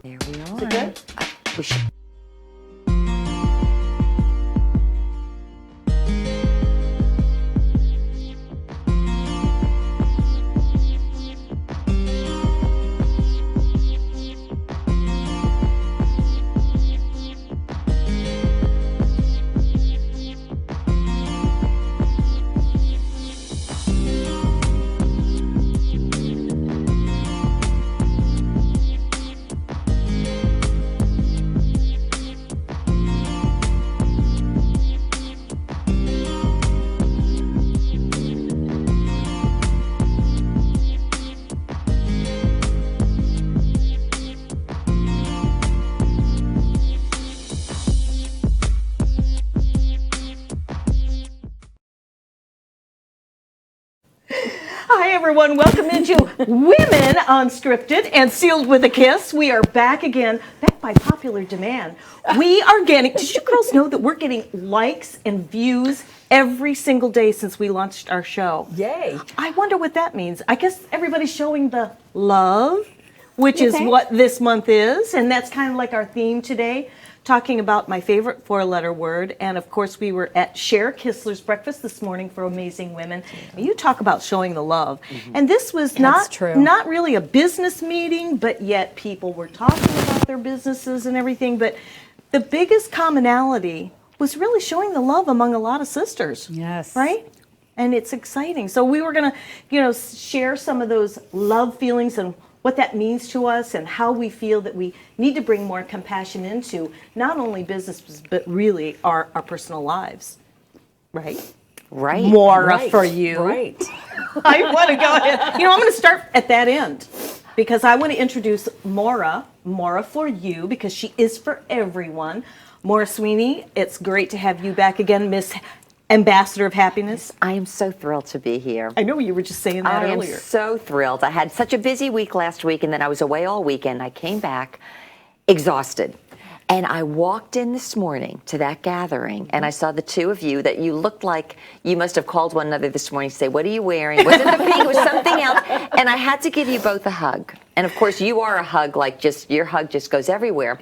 There we are. Is it good? We should. Hi, everyone. Welcome into Women Unscripted and Sealed with a Kiss. We are back again, back by popular demand. We are getting, did you girls know that we're getting likes and views every single day since we launched our show? Yay. I wonder what that means. I guess everybody's showing the love, which is what this month is, and that's kind of like our theme today. Talking about my favorite four-letter word, and of course we were at Cher Kissler's breakfast this morning for Amazing Women. You talk about showing the love, and this was not really a business meeting, but yet people were talking about their businesses and everything. But the biggest commonality was really showing the love among a lot of sisters. Yes. Right? And it's exciting. So we were going to, share some of those love feelings and what that means to us and how we feel that we need to bring more compassion into not only businesses, but really our personal lives. Right? Right. Mora for you. Right. I want to go ahead. I'm going to start at that end because I want to introduce Mora for you because she is for everyone. Mora Sweeney, it's great to have you back again, Miss Ambassador of Happiness. I am so thrilled to be here. I know you were just saying that earlier. I am so thrilled. I had such a busy week last week, and then I was away all weekend. I came back exhausted. And I walked in this morning to that gathering, and I saw the two of you that you looked like you must have called one another this morning to say, what are you wearing? Was it the pink? It was something else. And I had to give you both a hug. And, of course, you are a hug, your hug just goes everywhere.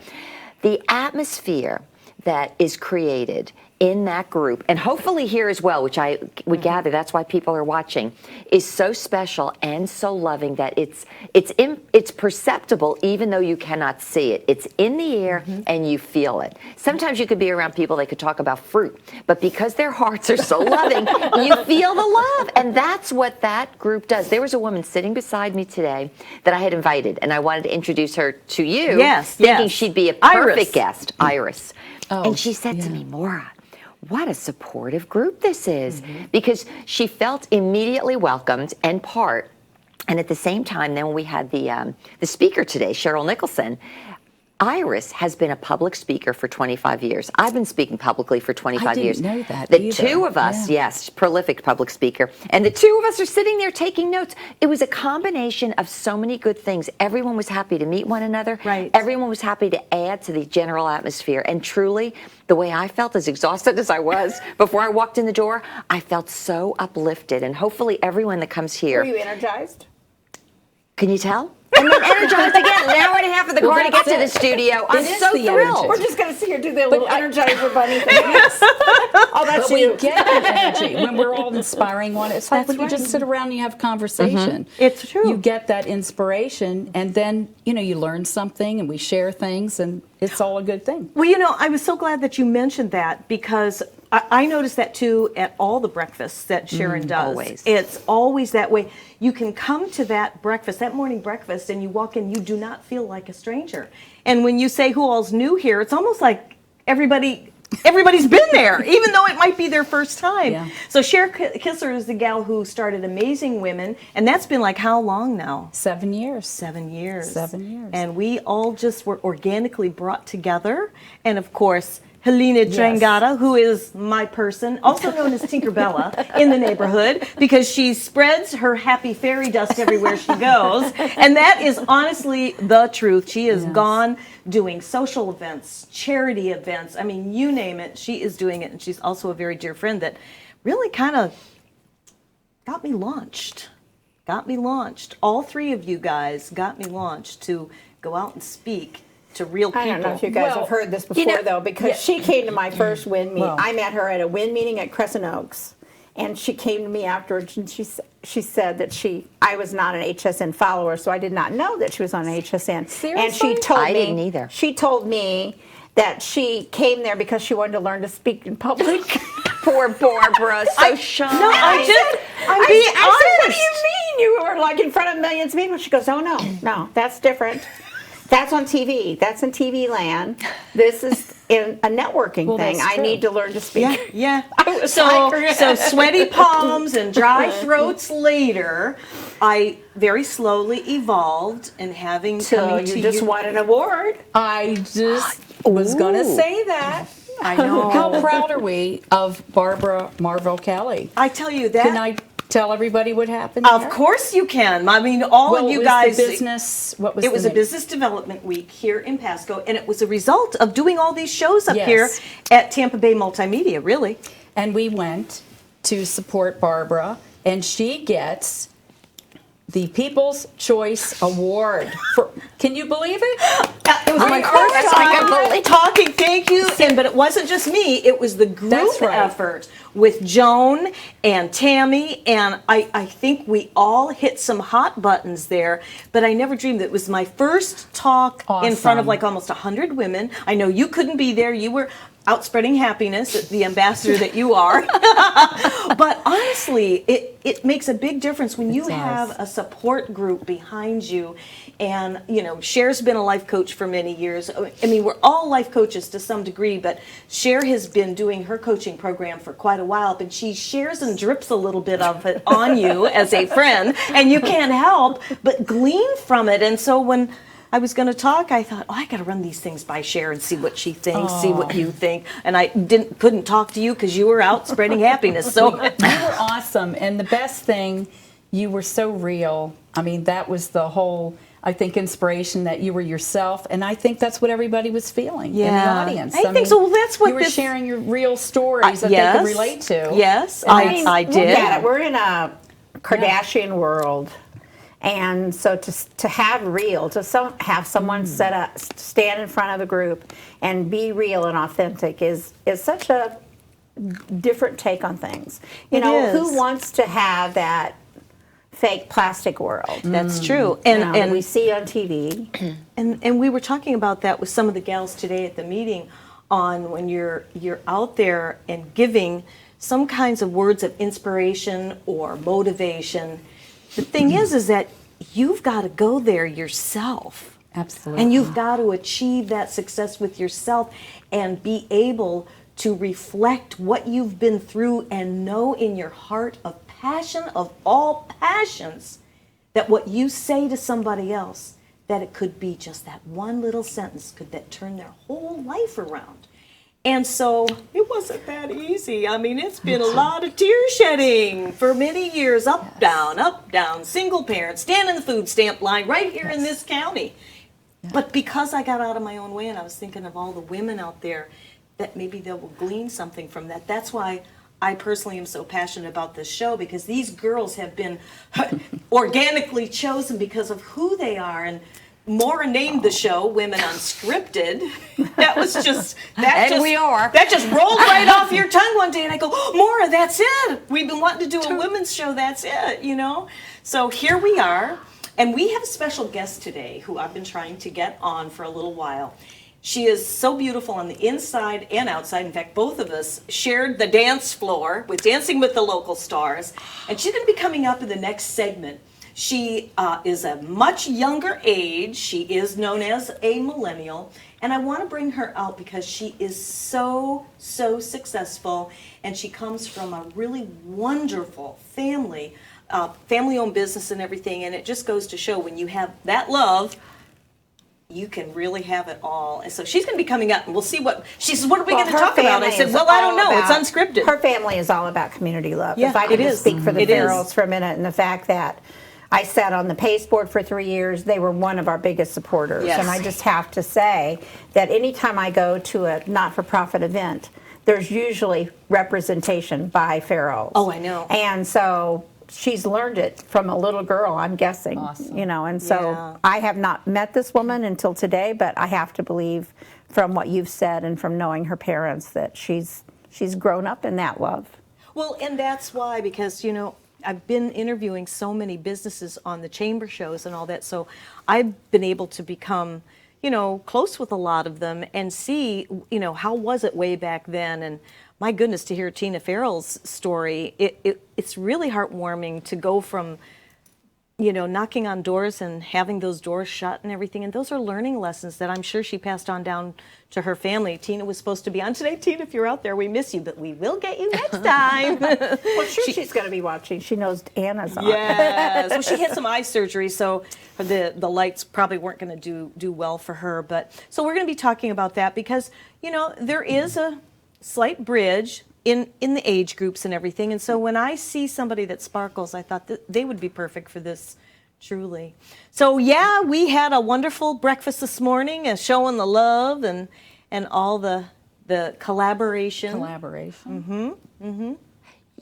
The atmosphere that is created in that group, and hopefully here as well, which I would gather that's why people are watching, is so special and so loving that it's perceptible even though you cannot see it. It's in the air and you feel it. Sometimes you could be around people, they could talk about fruit, but because their hearts are so loving, you feel the love, and that's what that group does. There was a woman sitting beside me today that I had invited, and I wanted to introduce her to you, thinking she'd be a perfect guest, Iris. And she said to me, Mora, what a supportive group this is, because she felt immediately welcomed and part. And at the same time, then when we had the speaker today, Cheryl Nicholson, Iris has been a public speaker for 25 years. I've been speaking publicly for 25 years. I didn't know that The either. two of us, yes, prolific public speaker, and the two of us are sitting there taking notes. It was a combination of so many good things. Everyone was happy to meet one another. Right. Everyone was happy to add to the general atmosphere. And truly, the way I felt, as exhausted as I was before I walked in the door, I felt so uplifted. And hopefully everyone that comes here. Were you energized? Can you tell? And then energized again, an hour and a half of the car to get to the studio. I'm so thrilled. We're just going to see her do the little Energizer bunny thing. Yes. Oh, that's But you. we get the energy when we're all inspiring one. It's like when you just sit around and you have conversation. It's true. You get that inspiration, and then you learn something, and we share things, and it's all a good thing. Well, I was so glad that you mentioned that because I noticed that too at all the breakfasts that Sharon does. Always. It's always that way. You can come to that breakfast, that morning breakfast, and you walk in, you do not feel like a stranger. And when you say who all's new here, it's almost like everybody's been there, even though it might be their first time. Yeah. So Cher Kissler is the gal who started Amazing Women, and that's been like how long now? 7 years. 7 years. 7 years. And we all just were organically brought together. And of course, Helena Drangata, who is my person, also known as Tinkerbella in the neighborhood, because she spreads her happy fairy dust everywhere she goes. And that is honestly the truth. She is gone doing social events, charity events. I mean, you name it, she is doing it. And she's also a very dear friend that really kind of got me launched. All three of you guys got me launched to go out and speak to real people. I don't know if you guys have heard this before, though, because she came to my first WIN meeting. Well. I met her at a WIN meeting at Crescent Oaks, and she came to me afterwards, and she said that I was not an HSN follower, so I did not know that she was on HSN. And she Seriously? told me, I didn't either. She told me that she came there because she wanted to learn to speak in public. Poor Barbara, so shy. No, I'm being I said, what honest. do you mean? You were like in front of millions of people. She goes, oh, no, that's different. That's on TV. That's in TV land. This is in a networking Well, thing. that's I true. need to learn to speak. Yeah. I was So, like- so sweaty palms and dry throats later, I very slowly evolved and having So coming you to just you. won an award. I just was going to say that. I know. How proud are we of Barbara Marvell Kelly? I tell you that. Can I tell everybody what happened? Of there? course you can. I mean, all Well, of you it was guys. the business. What was It was the a business development week here in Pasco, and it was a result of doing all these shows up Yes. here at Tampa Bay Multimedia, really. And we went to support Barbara, and she gets the People's Choice Award. Can you believe it? It was my of first course I can time believe- talking, thank you. But it wasn't just me, it was the group That's right. effort with Joan and Tammy, and I think we all hit some hot buttons there, but I never dreamed that it was my first talk in front of Awesome. like almost 100 women. I know you couldn't be there, you were out spreading happiness, the ambassador that you are. But honestly, it makes a big difference when you does. have a support group behind you. And, you know, Cher's been a life coach for many years. I mean, we're all life coaches to some degree, but Cher has been doing her coaching program for quite a while, but she shares and drips a little bit of it on you as a friend, and you can't help but glean from it. And so when I was going to talk, I thought, oh, I got to run these things by Cher and see what she thinks, see what you think. And I couldn't talk to you because you were out spreading happiness. So You were awesome. And the best thing, you were so real. I mean, that was the whole, I think, inspiration that you were yourself. And I think that's what everybody was feeling in the Yeah. audience. I think so. Well, that's what you were this- sharing your real stories that they yes, could relate to. Yes, And I that's- did. Look at it. We're in a Kardashian world. And so to have real, have someone stand in front of a group and be real and authentic is such a different take on things. You It know, is. who wants to have that fake plastic world? That's true. And we see on TV. And we were talking about that with some of the gals today at the meeting on when you're out there and giving some kinds of words of inspiration or motivation. The thing is that you've got to go there yourself. Absolutely. And you've got to achieve that success with yourself and be able to reflect what you've been through and know in your heart of passion of all passions that what you say to somebody else, that it could be just that one little sentence could that turn their whole life around. And so it wasn't that easy. I mean, it's been a lot of tear shedding for many years, up, down, single parent, stand in the food stamp line right here in this county. But because I got out of my own way and I was thinking of all the women out there that maybe they will glean something from that. That's why I personally am so passionate about this show, because these girls have been organically chosen because of who they are. And Maura named the show Women Unscripted. That was just we are. That just rolled right off your tongue one day, and I go, oh, Maura, that's it. We've been wanting to do a women's show. That's it, you know. So here we are, and we have a special guest today who I've been trying to get on for a little while. She is so beautiful on the inside and outside. In fact, both of us shared the dance floor with Dancing with the Local Stars, and she's going to be coming up in the next segment. She is a much younger age. She is known as a millennial. And I want to bring her out because she is so successful. And she comes from a really wonderful family, family-owned business and everything. And it just goes to show when you have that love, you can really have it all. And so she's going to be coming up, and we'll see what she says. What are we going to talk about? I said, well, I don't know. It's unscripted. Her family is all about community love. Yeah, If I it could is. just speak for the It is. Farrells for a minute, and the fact that I sat on the PACE board for 3 years, they were one of our biggest supporters. Yes. And I just have to say that anytime I go to a not-for-profit event, there's usually representation by Farrells. Oh, I know. And so she's learned it from a little girl, I'm guessing. Awesome. You know, and so Yeah. I have not met this woman until today, but I have to believe from what you've said and from knowing her parents that she's grown up in that love. Well, and that's why, because, you know, I've been interviewing so many businesses on the chamber shows and all that, so I've been able to become, you know, close with a lot of them and see, you know, how was it way back then. And my goodness, to hear Tina Farrell's story, it's really heartwarming to go from, you know, knocking on doors and having those doors shut and everything. And those are learning lessons that I'm sure she passed on down to her family. Tina was supposed to be on today. Tina, if you're out there, we miss you, but we will get you next time. Well, sure, she's going to be watching. She knows Anna's on. Yes. Well, she had some eye surgery, so the lights probably weren't going to do well for her. But so we're going to be talking about that because, you know, there is a slight bridge in the age groups and everything. And so when I see somebody that sparkles, I thought that they would be perfect for this, truly. So yeah, we had a wonderful breakfast this morning, showing the love and all the collaboration.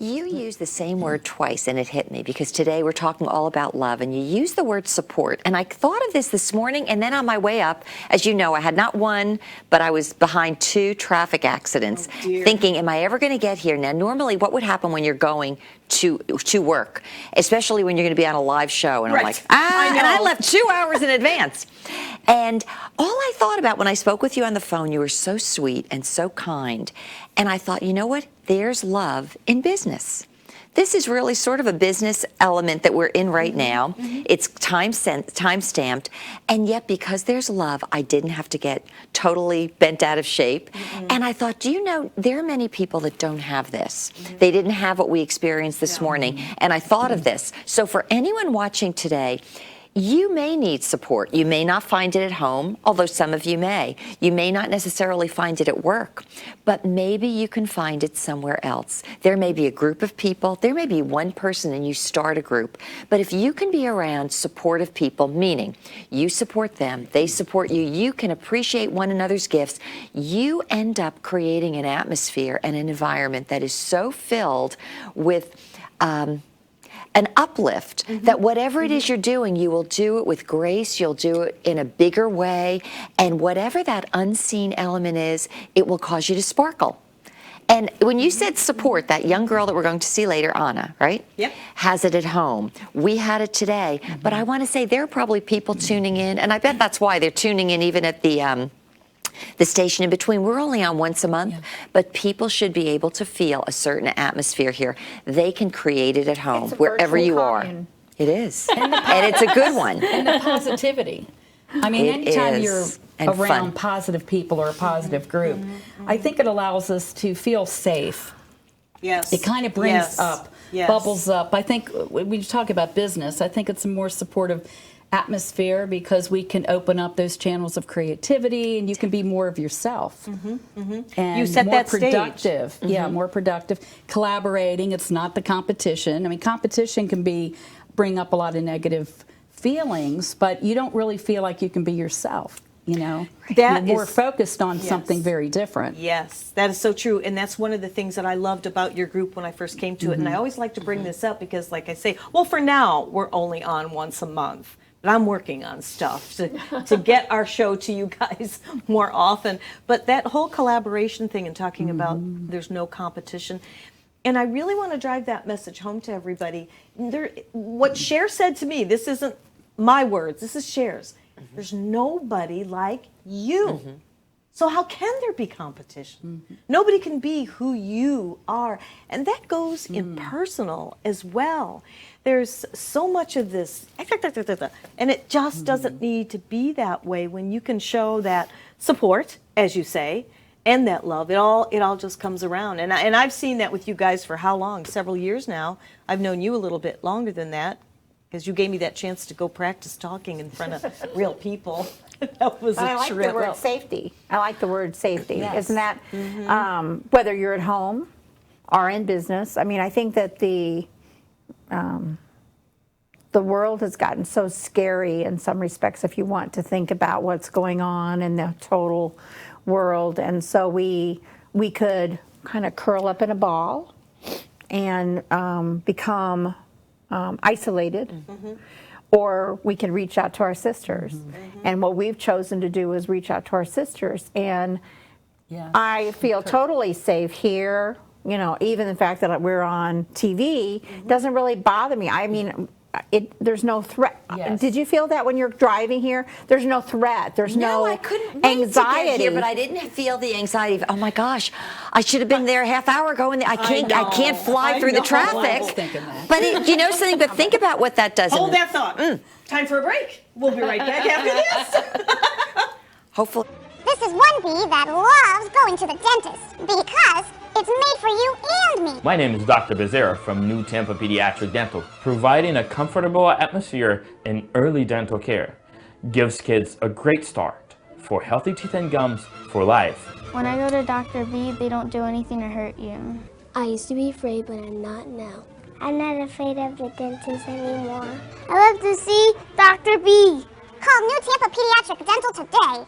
You used the same word twice, and it hit me because today we're talking all about love, and you used the word support. And I thought of this morning, and then on my way up, as you know, I had not one, but I was behind 2 traffic accidents, thinking, am I ever going to get here? Now, normally, what would happen when you're going to work, especially when you're going to be on a live show? And I'm like, and I left 2 hours in advance. And all I thought about when I spoke with you on the phone, you were so sweet and so kind. And I thought, you know what? There's love in business. This is really sort of a business element that we're in right now. It's time stamped, and yet because there's love, I didn't have to get totally bent out of shape. And I thought, do you know, there are many people that don't have this. They didn't have what we experienced this morning, and I thought of this. So for anyone watching today, you may need support. You may not find it at home, although some of you may. You may not necessarily find it at work, but maybe you can find it somewhere else. There may be a group of people. There may be one person and you start a group. But if you can be around supportive people, meaning you support them, they support you, you can appreciate one another's gifts, you end up creating an atmosphere and an environment that is so filled with an uplift that whatever it is you're doing, you will do it with grace, you'll do it in a bigger way, and whatever that unseen element is, it will cause you to sparkle. And when you said support, that young girl that we're going to see later, Anna, right? Yep. Has it at home. We had it today, but I want to say there are probably people tuning in, and I bet that's why they're tuning in even at the station in between. We're only on once a month, but people should be able to feel a certain atmosphere here. They can create it at home, It's a wherever virtual you are. commune. It is. And it's a good one. And the positivity. I mean, It anytime is. you're And around fun. positive people or a positive group, I think it allows us to feel safe. Yes. It kind of brings Yes. up, Yes. bubbles up. I think when you talk about business, I think it's a more supportive atmosphere because we can open up those channels of creativity and you can be more of yourself. And You set more that stage. productive. Yeah, more productive. Collaborating, it's not the competition. I mean, competition can bring up a lot of negative feelings, but you don't really feel like you can be yourself, you know? That You're more is- focused on Yes. something very different. Yes, that is so true. And that's one of the things that I loved about your group when I first came to it. And I always like to bring this up because, like I say, well, for now, we're only on once a month. But I'm working on stuff to get our show to you guys more often. But that whole collaboration thing and talking about there's no competition. And I really want to drive that message home to everybody. What Cher said to me, this isn't my words, this is Cher's. There's nobody like you. So how can there be competition? Nobody can be who you are. And that goes in personal as well. There's so much of this, and it just doesn't need to be that way when you can show that support, as you say, and that love. It all just comes around. And I've seen that with you guys for how long? Several years now. I've known you a little bit longer than that because you gave me that chance to go practice talking in front of real people. That was But I a like trip. the word safety. I like the word safety. Yes. Isn't that whether you're at home or in business? I mean, I think that the world has gotten so scary in some respects if you want to think about what's going on in the total world. And so we could kind of curl up in a ball and become isolated, or we can reach out to our sisters. And what we've chosen to do is reach out to our sisters. And Yes. I feel totally safe here. You know, even the fact that we're on TV doesn't really bother me. I mean, there's no threat. Yes. Did you feel that when you're driving here? There's no threat. There's no I couldn't wait anxiety. to get here, but I didn't feel the anxiety of, oh my gosh, I should have been there a half hour ago, and I can't fly through the I traffic. was thinking that. But you know something? But think about what that does. Hold that thought. Time for a break. We'll be right back after this. Hopefully. This is one bee that loves going to the dentist because it's made for you and me. My name is Dr. Becerra from New Tampa Pediatric Dental, providing a comfortable atmosphere in early dental care. Gives kids a great start for healthy teeth and gums for life. When I go to Dr. B, they don't do anything to hurt you. I used to be afraid, but I'm not now. I'm not afraid of the dentist anymore. I love to see Dr. B. Call New Tampa Pediatric Dental today.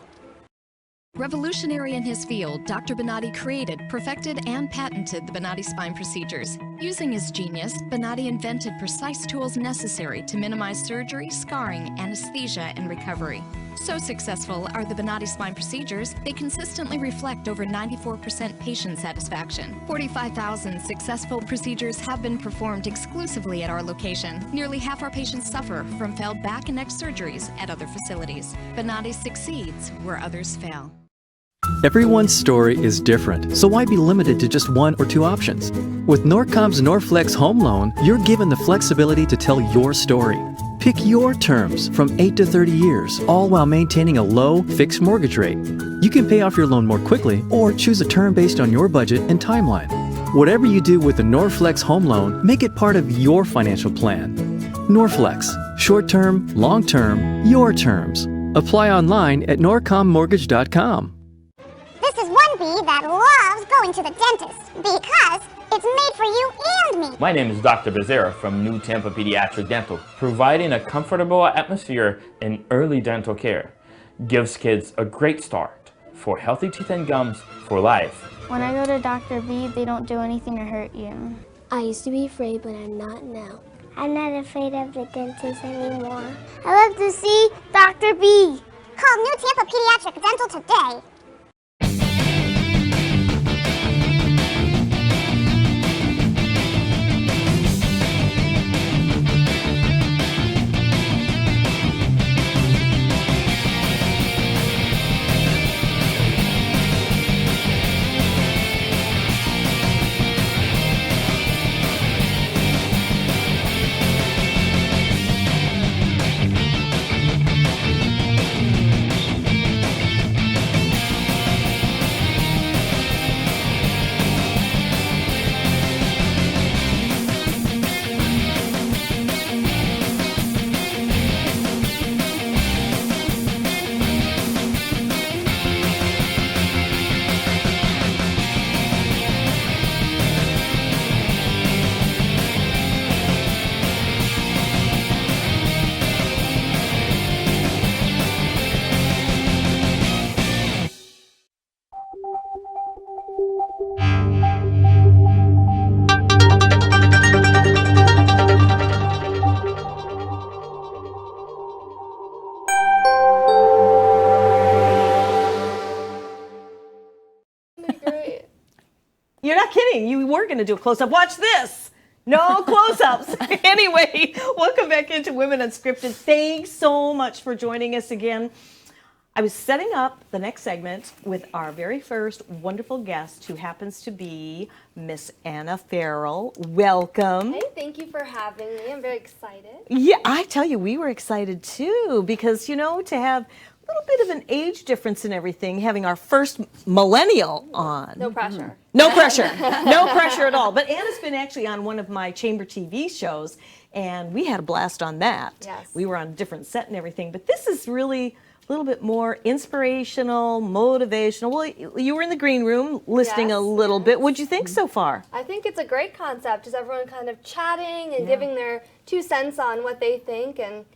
Revolutionary in his field, Dr. Bonatti created, perfected, and patented the Bonatti spine procedures. Using his genius, Bonatti invented precise tools necessary to minimize surgery, scarring, anesthesia, and recovery. So successful are the Bonatti spine procedures, they consistently reflect over 94% patient satisfaction. 45,000 successful procedures have been performed exclusively at our location. Nearly half our patients suffer from failed back and neck surgeries at other facilities. Bonatti succeeds where others fail. Everyone's story is different, so why be limited to just one or two options? With Norcom's Norflex Home Loan, you're given the flexibility to tell your story. Pick your terms from 8 to 30 years, all while maintaining a low, fixed mortgage rate. You can pay off your loan more quickly or choose a term based on your budget and timeline. Whatever you do with the Norflex Home Loan, make it part of your financial plan. Norflex, short-term, long-term, your terms. Apply online at norcommortgage.com. This is one bee that loves going to the dentist because it's made for you and me. My name is Dr. Becerra from New Tampa Pediatric Dental, providing a comfortable atmosphere in early dental care. Gives kids a great start for healthy teeth and gums for life. When I go to Dr. B, they don't do anything to hurt you. I used to be afraid, but I'm not now. I'm not afraid of the dentist anymore. I love to see Dr. B. Call New Tampa Pediatric Dental today. You're not kidding. You were going to do a close-up. Watch this. No close-ups. Anyway, welcome back into Women Unscripted. Thanks so much for joining us again. I was setting up the next segment with our very first wonderful guest, who happens to be Miss Anna Farrell. Welcome. Hey, thank you for having me. I'm very excited. Yeah, I tell you, we were excited too, because, you know, to have a little bit of an age difference and everything, having our first millennial on. No pressure. No pressure. No pressure at all. But Anna's been actually on one of my chamber TV shows, and we had a blast on that. Yes. We were on a different set and everything. But this is really a little bit more inspirational, motivational. Well, you were in the green room listening a little bit. What'd you think so far? I think it's a great concept, just everyone kind of chatting and giving their 2 cents on what they think, and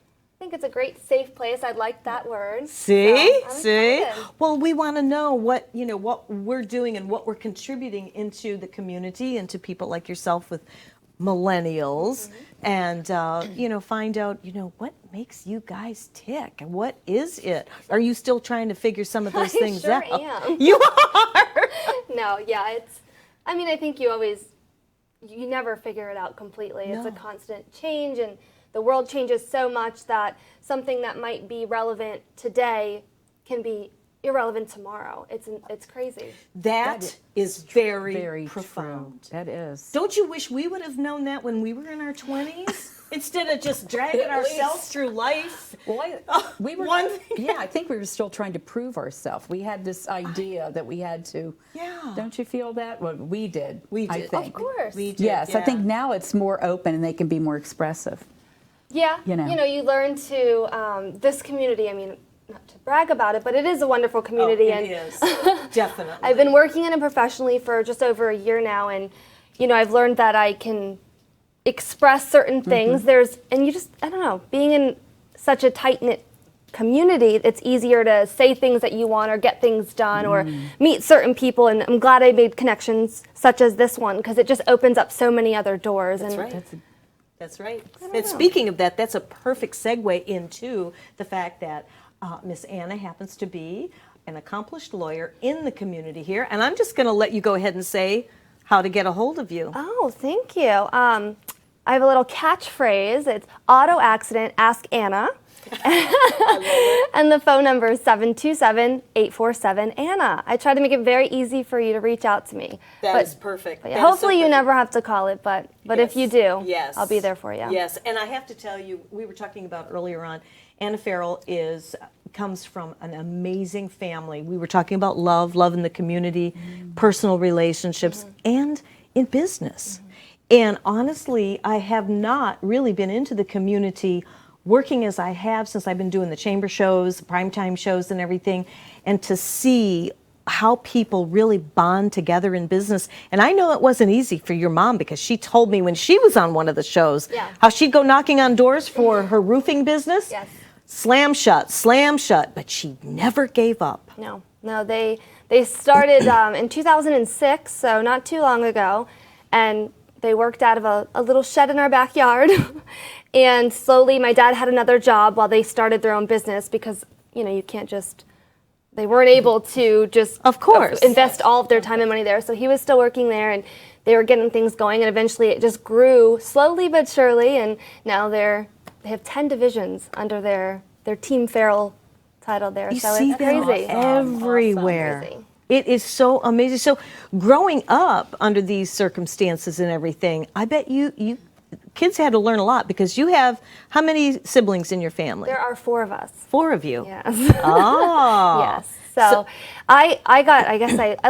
I think it's a great safe place. I like that word. See? So I'm See? excited. Well, we want to know what, you know, what we're doing and what we're contributing into the community and to people like yourself with millennials and, find out, what makes you guys tick? What is it? Are you still trying to figure some of those things sure out? am. You are? No, yeah, I think you never figure it out completely. It's a constant change, and the world changes so much that something that might be relevant today can be irrelevant tomorrow. It's crazy. That is very, very profound. True. That is. Don't you wish we would have known that when we were in our 20s? Instead of just dragging ourselves through life. Well, we were. One thing. Yeah, I think we were still trying to prove ourselves. We had this idea that we had to. Yeah. Don't you feel that? Well, we did. We I did. think. Of course. We did, Yes, I think now it's more open and they can be more expressive. Yeah, You know. you learn to, this community, not to brag about it, but it is a wonderful community. It is. Definitely. I've been working in it professionally for just over a year now, and, I've learned that I can express certain things. I don't know, being in such a tight-knit community, it's easier to say things that you want or get things done or meet certain people, and I'm glad I made connections such as this one because it just opens up so many other doors. That's right. That's right. And speaking of that, that's a perfect segue into the fact that Miss Anna happens to be an accomplished lawyer in the community here, and I'm just going to let you go ahead and say how to get a hold of you. Oh, thank you. I have a little catchphrase. It's auto accident, ask Anna. And the phone number is 727-847-ANNA. I try to make it very easy for you to reach out to me. That is perfect. But hopefully you never have to call it, but if you do, I'll be there for you. Yes, and I have to tell you, we were talking about earlier on, Anna Farrell comes from an amazing family. We were talking about love in the community, personal relationships, and in business. And honestly, I have not really been into the community working as I have since I've been doing the chamber shows, primetime shows and everything, and to see how people really bond together in business. And I know it wasn't easy for your mom because she told me when she was on one of the shows how she'd go knocking on doors for her roofing business. Yes. Slam shut, but she never gave up. No, they started in 2006, so not too long ago, and they worked out of a little shed in our backyard. And slowly my dad had another job while they started their own business because, you can't they weren't able to just of course invest all of their time and money there. So he was still working there and they were getting things going, and eventually it just grew slowly but surely, and now they have 10 divisions under their Team Farrell title there. You so see it's that crazy. everywhere. Awesome. It is so amazing. So growing up under these circumstances and everything, I bet you kids had to learn a lot because you have how many siblings in your family? There are 4 of us. 4 of you. Yes. Oh. Yes. So I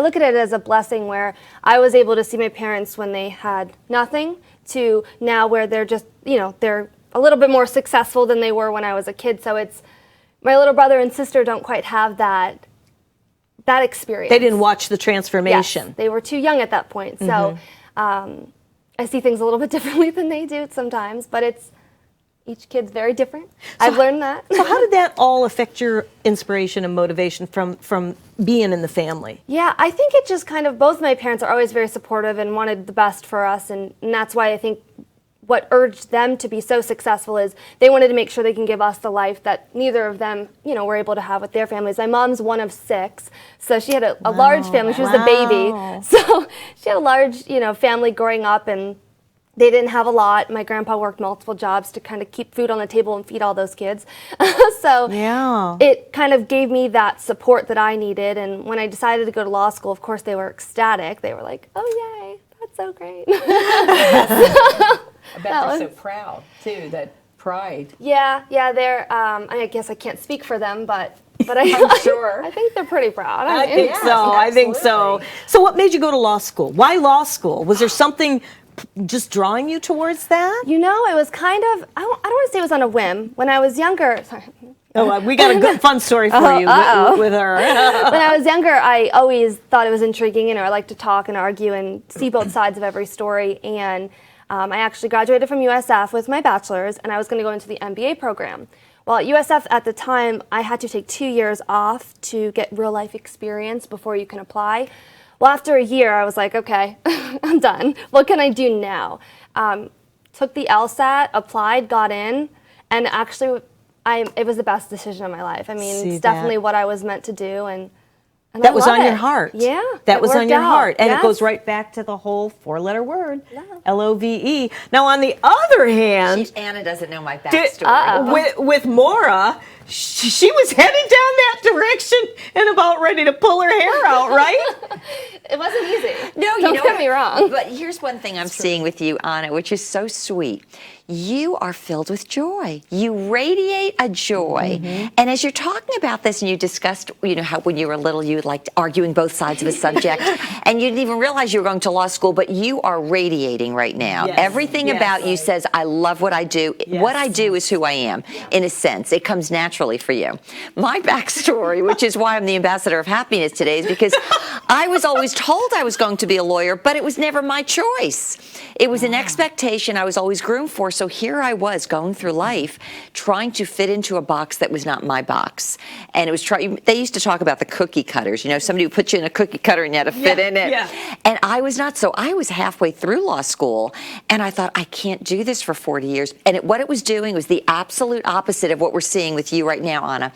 look at it as a blessing where I was able to see my parents when they had nothing to now where they're just, they're a little bit more successful than they were when I was a kid. So it's my little brother and sister don't quite have that experience. They didn't watch the transformation. Yes, they were too young at that point. So I see things a little bit differently than they do sometimes, but each kid's very different. I've learned that. So how did that all affect your inspiration and motivation from being in the family? Yeah, I think it just both my parents are always very supportive and wanted the best for us, and that's why I think what urged them to be so successful is they wanted to make sure they can give us the life that neither of them, were able to have with their families. My mom's one of 6, so she had a large family. She was the baby, so she had a large, family growing up, and they didn't have a lot. My grandpa worked multiple jobs to kind of keep food on the table and feed all those kids. So it kind of gave me that support that I needed. And when I decided to go to law school, of course, they were ecstatic. They were like, "Oh, yay, that's so great." I bet they're so proud, too, that pride. Yeah, they're, I guess I can't speak for them, but I'm sure. I think they're pretty proud. I think so. So what made you go to law school? Why law school? Was there something just drawing you towards that? It was kind of, I don't want to say it was on a whim. When I was younger, sorry. Oh, we got a good fun story for you with her. When I was younger, I always thought it was intriguing, I like to talk and argue and see both sides of every story, and I actually graduated from USF with my bachelor's, and I was going to go into the MBA program. Well, at USF at the time, I had to take 2 years off to get real-life experience before you can apply. Well, after a year, I was like, okay, I'm done. What can I do now? took the LSAT, applied, got in, and actually, it was the best decision of my life. I mean, See it's definitely that? what I was meant to do, and That I was love on your it. heart. Yeah, That it was on worked your out. heart. And Yes. it goes right back to the whole 4-letter word, L-O-V-E. Now, on the other hand, Anna doesn't know my backstory. with Maura, she was headed down that direction and about ready to pull her hair out, right? It wasn't easy. No, Don't get me wrong. But here's one thing I'm seeing with you, Anna, which is so sweet. You are filled with joy. You radiate a joy. And as you're talking about this, and you discussed, how when you were little, you liked arguing both sides of a subject, and you didn't even realize you were going to law school, but you are radiating right now. Yes. Everything about you says, I love what I do. Yes. What I do is who I am, in a sense. It comes naturally for you. My backstory, which is why I'm the ambassador of happiness today, is because I was always told I was going to be a lawyer, but it was never my choice. It was an expectation I was always groomed for. So here I was going through life trying to fit into a box that was not my box. And it was they used to talk about the cookie cutters, somebody who put you in a cookie cutter and you had to fit in it. Yeah. And I was not. So I was halfway through law school and I thought, I can't do this for 40 years. And what it was doing was the absolute opposite of what we're seeing with you right now, Anna.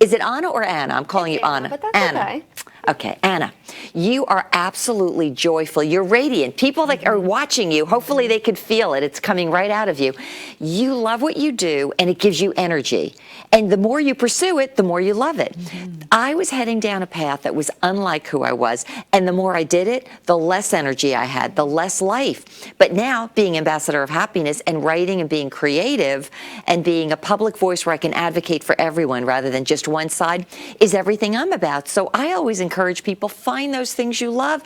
Is it Anna or Anna? I'm calling you Anna. But that's Anna. okay. Okay, Anna, you are absolutely joyful. You're radiant. People that are watching you, hopefully they could feel it. It's coming right out of you. You love what you do, and it gives you energy. And the more you pursue it, the more you love it. I was heading down a path that was unlike who I was, and the more I did it, the less energy I had, the less life. But now, being ambassador of happiness and writing and being creative and being a public voice where I can advocate for everyone rather than just one side is everything I'm about. So I always encourage people, find those things you love,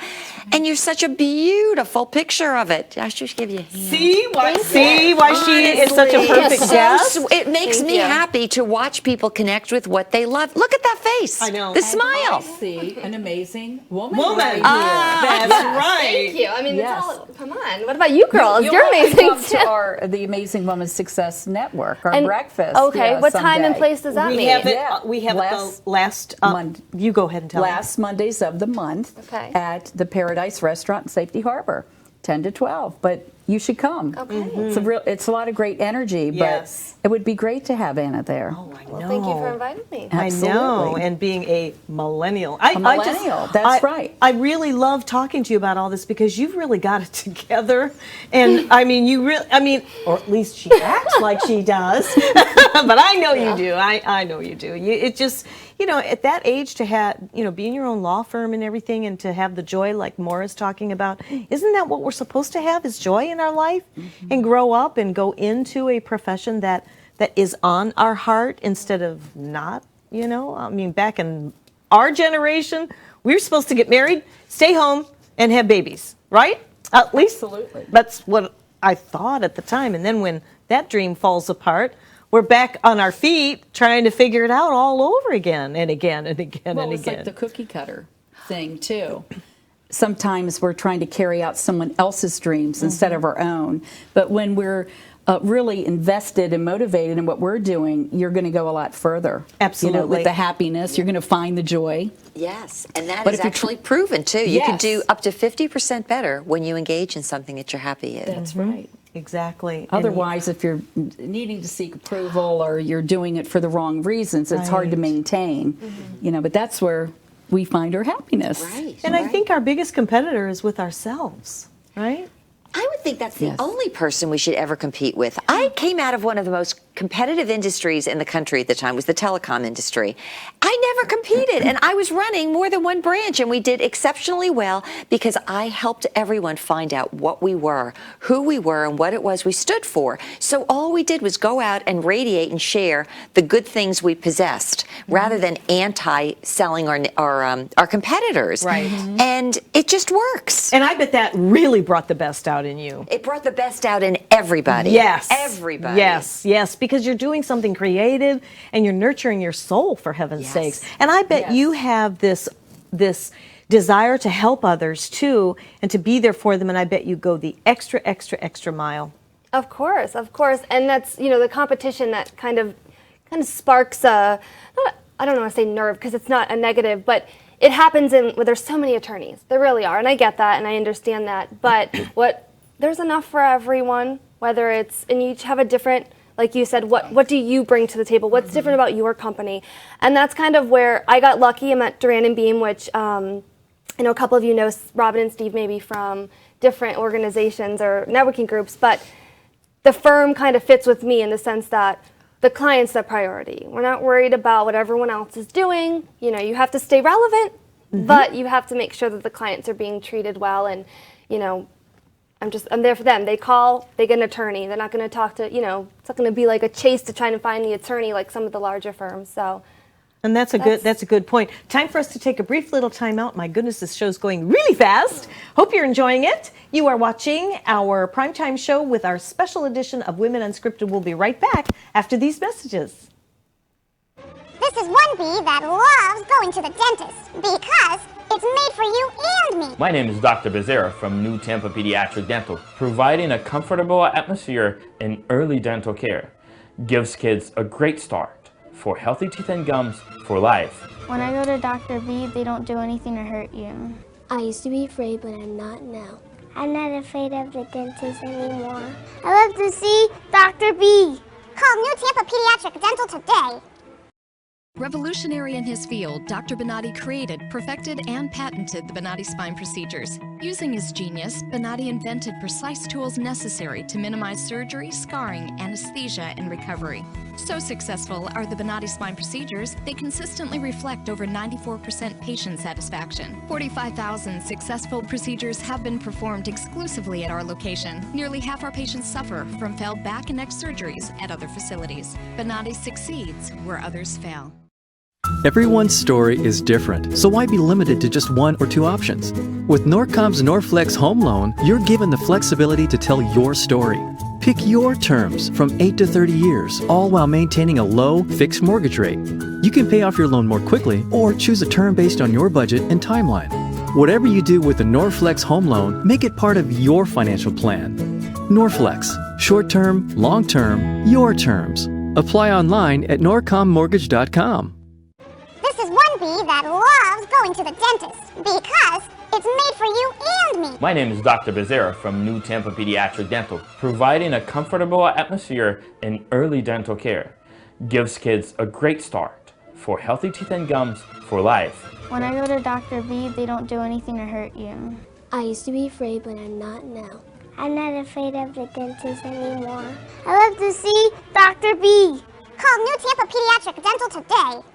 and you're such a beautiful picture of it. I should give you a hand. See why she is such a Honestly, perfect it's guest? it makes Thank me you. happy to watch people connect with what they love. Look at that face. I know. The smile. See an amazing woman. Woman. right here. That's right. Thank you. I mean, Yes. it's all, come on. What about you girls? You'll You're have to amazing come to the Amazing Woman Success Network, our And- breakfast. Okay, what time and someday. place does that We mean? have it. Yeah. We have Last it the last. Monday. You go ahead and tell me. Last Mondays of the month Okay. at the Paradise Restaurant in Safety Harbor, 10 to 12. But you should come. Okay. It's a lot of great energy, but Yes. it would be great to have Anna there. Oh, I know. Well, thank you for inviting me. I know, Absolutely. and being a millennial. Millennial, that's right. I really love talking to you about all this because you've really got it together, and I mean, or at least she acts like she does, but I know you do. I know you do. It just, at that age to have, be in your own law firm and everything, and to have the joy like Maura's talking about, isn't that what we're supposed to have? Is joy in our life, and grow up and go into a profession that is on our heart instead of not, I mean, back in our generation, we were supposed to get married, stay home, and have babies, right? At least Absolutely. that's what I thought at the time. And then when that dream falls apart, we're back on our feet trying to figure it out all over again and again and again Well, and it's again. like the cookie cutter thing, too. Sometimes we're trying to carry out someone else's dreams instead of our own. But when we're really invested and motivated in what we're doing, you're going to go a lot further. Absolutely. With the happiness, you're going to find the joy. Yes, and that But is if you actually proven too. You can Yes. do up to 50% better when you engage in something that you're happy in. That's right. Exactly. Otherwise, if you're needing to seek approval or you're doing it for the wrong reasons, it's hard to Right. maintain. But that's where we find our happiness. Right. And I think our biggest competitor is with ourselves, right? I would think that's the Yes. only person we should ever compete with. I came out of one of the most competitive industries in the country at the time, was the telecom industry. I never competed, and I was running more than one branch, and we did exceptionally well because I helped everyone find out what we were, who we were, and what it was we stood for. So all we did was go out and radiate and share the good things we possessed, rather than anti-selling our competitors. Right. And it just works. And I bet that really brought the best out in you. It brought the best out in everybody. Yes. Everybody. Yes, because you're doing something creative and you're nurturing your soul, for heaven's Yes. sakes. And I bet Yes. you have this desire to help others too and to be there for them, and I bet you go the extra mile. Of course, and that's the competition that kind of sparks I don't want to say nerve because it's not a negative, but it happens where there's so many attorneys. There really are, and I get that and I understand that. But what there's enough for everyone, whether it's, and you each have a different, like you said, what do you bring to the table? What's different about your company? And that's kind of where I got lucky. I'm at Duran and Beam, which I know a couple of you know Robin and Steve maybe from different organizations or networking groups, but the firm kind of fits with me in the sense that the client's the priority. We're not worried about what everyone else is doing. You know, you have to stay relevant, but you have to make sure that the clients are being treated well. And, you know, I'm there for them. They call, they get an attorney. They're not going to talk to, you know, it's not going to be like a chase to try to find the attorney like some of the larger firms. So. And that's a good point. Time for us to take a brief little time out. My goodness, this show's going really fast. Hope you're enjoying it. You are watching our primetime show with our special edition of Women Unscripted. We'll be right back after these messages. This is one bee that loves going to the dentist because it's made for you and me. My name is Dr. Becerra from New Tampa Pediatric Dental, providing a comfortable atmosphere in early dental care. Gives kids a great start for healthy teeth and gums for life. When I go to Dr. B, they don't do anything to hurt you. I used to be afraid, but I'm not now. I'm not afraid of the dentist anymore. I love to see Dr. B. Call New Tampa Pediatric Dental today. Revolutionary in his field, Dr. Bonatti created, perfected, and patented the Bonatti spine procedures. Using his genius, Bonatti invented precise tools necessary to minimize surgery, scarring, anesthesia, and recovery. So successful are the Bonatti spine procedures, they consistently reflect over 94% patient satisfaction. 45,000 successful procedures have been performed exclusively at our location. Nearly half our patients suffer from failed back and neck surgeries at other facilities. Bonatti succeeds where others fail. Everyone's story is different, so why be limited to just one or two options? With Norcom's Norflex Home Loan, you're given the flexibility to tell your story. Pick your terms from 8 to 30 years, all while maintaining a low, fixed mortgage rate. You can pay off your loan more quickly or choose a term based on your budget and timeline. Whatever you do with the Norflex Home Loan, make it part of your financial plan. Norflex, short-term, long-term, your terms. Apply online at norcommortgage.com. This is one bee that loves going to the dentist because it's made for you and me. My name is Dr. Becerra from New Tampa Pediatric Dental, providing a comfortable atmosphere in early dental care. Gives kids a great start for healthy teeth and gums for life. When I go to Dr. B, they don't do anything to hurt you. I used to be afraid, but I'm not now. I'm not afraid of the dentist anymore. I love to see Dr. B. Call New Tampa Pediatric Dental today.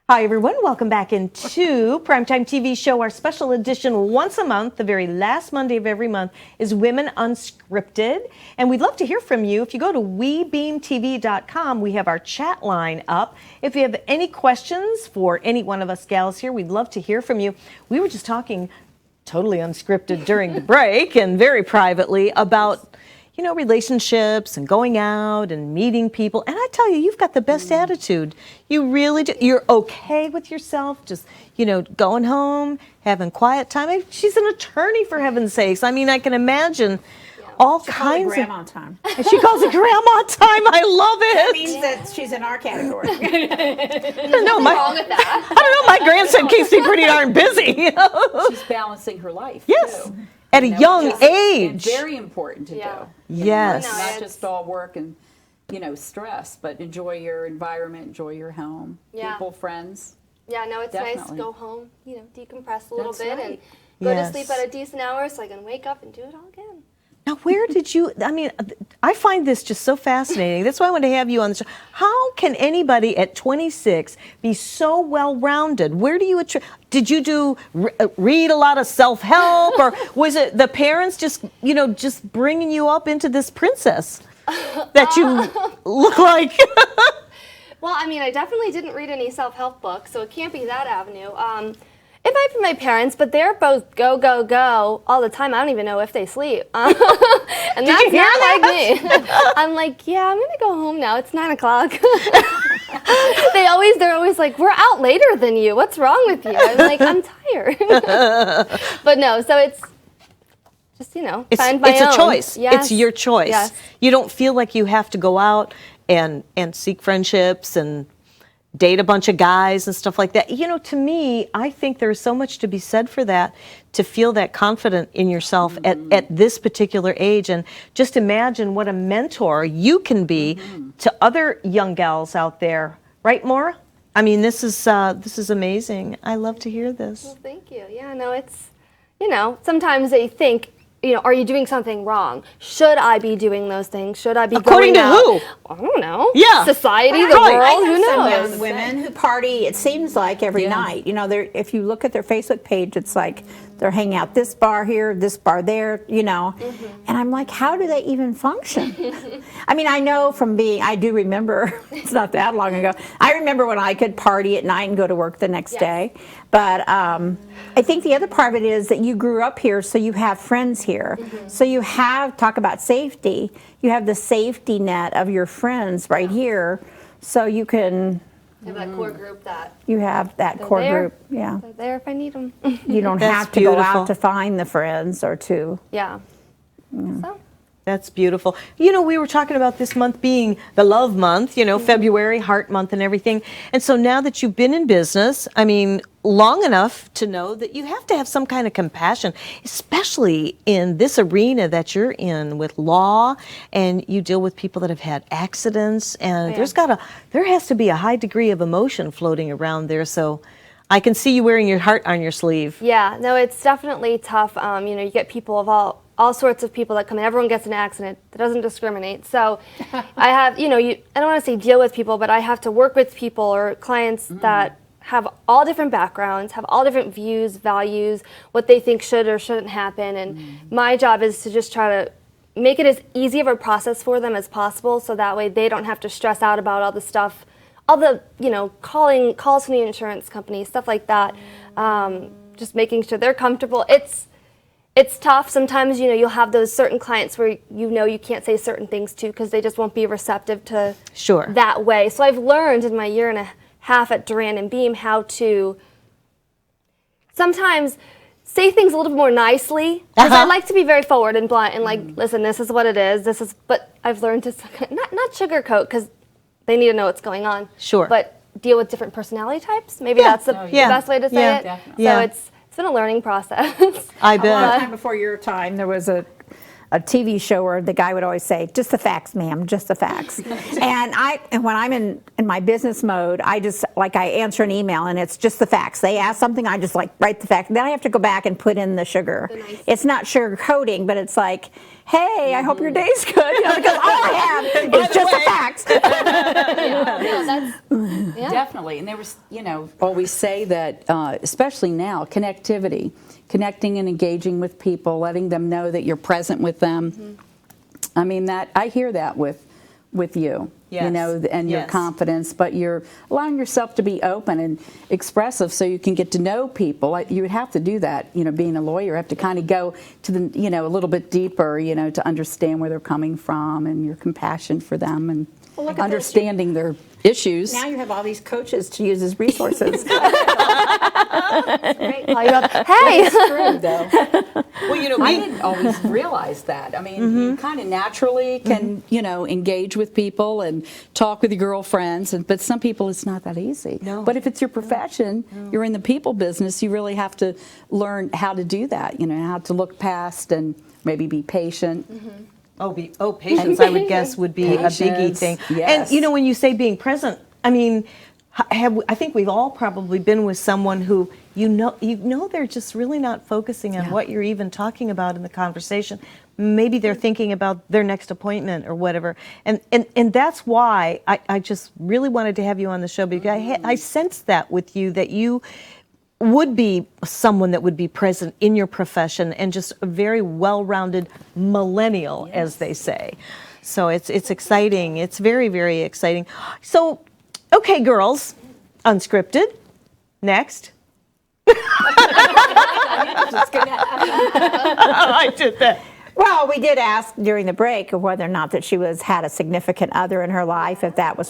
Hi, everyone. Welcome back into Primetime TV Show. Our special edition once a month, the very last Monday of every month, is Women Unscripted. And we'd love to hear from you. If you go to webeamtv.com, we have our chat line up. If you have any questions for any one of us gals here, we'd love to hear from you. We were just talking totally unscripted during the break and very privately about relationships and going out and meeting people. And I tell you, you've got the best attitude. You really do. You're okay with yourself, just, going home, having quiet time. She's an attorney, for heaven's sakes. I mean, I can imagine all She called it kinds grandma time. of. She calls it grandma time. I love That it. means that she's in our category. I don't know. wrong with that. I don't know. My grandson keeps me pretty darn busy. She's balancing her life. Yes. Too. At a You know, young which is age. very important to Yeah. do. Yes. No, Not it's- just all work and stress, but enjoy your environment, enjoy your home, Yeah. people, friends. Yeah, no, it's nice to Definitely. go home, decompress a little That's bit right. and go Yes. to sleep at a decent hour so I can wake up and do it all again. Now, where did you, I mean, I find this just so fascinating. That's why I want to have you on the show. How can anybody at 26 be so well-rounded? Where do you, did you read a lot of self-help, or was it the parents just bringing you up into this princess that you look like? Well, I mean, I definitely didn't read any self-help books, so it can't be that avenue. It might be my parents, but they're both go, go, go all the time. I don't even know if they sleep. And that's not like me. I'm like, yeah, I'm going to go home now. It's 9 o'clock. They're always like, we're out later than you. What's wrong with you? I'm like, I'm tired. But no, so it's just, find my It's own. a choice. Yes. It's your choice. Yes. You don't feel like you have to go out and seek friendships and date a bunch of guys and stuff like that. To me, I think there's so much to be said for that, to feel that confident in yourself at this particular age. And just imagine what a mentor you can be to other young gals out there. Right, Maura? I mean, this is amazing. I love to hear this. Well, thank you. Yeah, no, it's, sometimes they think, are you doing something wrong? Should I be doing those things? Should I be According going to out? who? I don't know. Yeah. Society, the Right. world, I who know some knows? young women who party, it seems like, every night. If you look at their Facebook page, it's like they're hanging out this bar here, this bar there, And I'm like, how do they even function? I mean, I know I do remember, it's not that long ago, I remember when I could party at night and go to work the next day. But I think the other part of it is that you grew up here, so you have friends here. So you talk about safety, you have the safety net of your friends right here, so you can... You have that core group that... You have that core there. group, yeah. They're there if I need them. You don't That's have to go beautiful. out to find the friends or to... Yeah. So, That's beautiful. We were talking about this month being the love month, February, heart month and everything. And so now that you've been in business, I mean, long enough to know that you have to have some kind of compassion, especially in this arena that you're in with law, and you deal with people that have had accidents, and there has to be a high degree of emotion floating around there. So I can see you wearing your heart on your sleeve. yeah, no, it's definitely tough. You get people of all sorts of people that come in. Everyone gets in an accident. That doesn't discriminate. So I have, I don't want to say deal with people, but I have to work with people or clients that have all different backgrounds, have all different views, values, what they think should or shouldn't happen. And my job is to just try to make it as easy of a process for them as possible, so that way they don't have to stress out about all the stuff, all the, calls from the insurance company, stuff like that. Just making sure they're comfortable. It's tough. Sometimes, you'll have those certain clients where you can't say certain things to because they just won't be receptive to that way. So I've learned in my year and a half at Duran and Beam how to sometimes say things a little bit more nicely. Because I like to be very forward and blunt and like, listen, this is what it is. But I've learned to not sugarcoat because they need to know what's going on. Sure. But deal with different personality types. Maybe that's the best way to say it. Definitely. So it's been a learning process. I A long bet. time before your time, there was a TV show where the guy would always say, just the facts, ma'am, just the facts. and when I'm in my business mode, I answer an email and it's just the facts. They ask something, I just write the fact. Then I have to go back and put in the sugar. It's not sugar coating, but it's like, hey, I hope your day's good. Because all I have is just the facts. Definitely. And there was, always say that, especially now, connectivity, connecting and engaging with people, letting them know that you're present with them. I mean, I hear that with you, and your confidence, but you're allowing yourself to be open and expressive so you can get to know people. You would have to do that, being a lawyer, have to kind of go to the, a little bit deeper, to understand where they're coming from and your compassion for them and understanding their issues. Now you have all these coaches to use as resources. Great. Call you up. Hey. It's true, though. Well, you know, I didn't always realize that. I mean, you kind of naturally can, engage with people and talk with your girlfriends, but some people it's not that easy. No. But if it's your profession, you're in the people business, you really have to learn how to do that, how to look past and maybe be patient. Patience, I would guess, would be a biggie Patience, thing. yes. And, when you say being present, I mean, I think we've all probably been with someone who, they're just really not focusing on what you're even talking about in the conversation. Maybe they're thinking about their next appointment or whatever. And that's why I just really wanted to have you on the show, because I sensed that with you, that you would be someone that would be present in your profession and just a very well-rounded millennial, as they say. So it's exciting. It's very, very exciting. So, okay, girls, unscripted. Next. I did that. Well, we did ask during the break of whether or not that she had a significant other in her life, if that was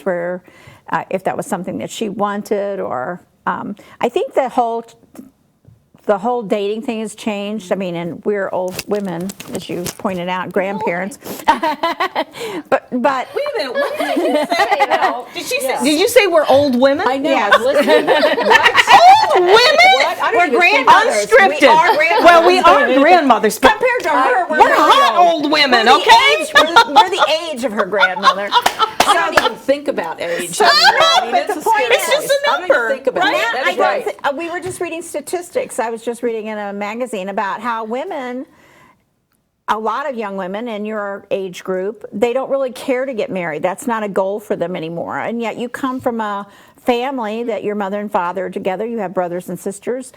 something that she wanted, or I think the whole dating thing has changed. I mean, and we're old women, as you pointed out, grandparents. but Wait a minute, what did you say? Did you say we're old women? I know. Yes. I was listening. Old women? We're grandmothers. Unscripted. We are grandmothers. Well, we are grandmothers, but Compared to her, we're hot old women, we're okay? we're the age of her grandmother. I don't even think about age. But it's the point is, it's just a number. I don't even think about it. That's right. We were just reading statistics. I was just reading in a magazine about how a lot of young women in your age group, they don't really care to get married. That's not a goal for them anymore. And yet you come from a family that your mother and father are together. You have brothers and sisters.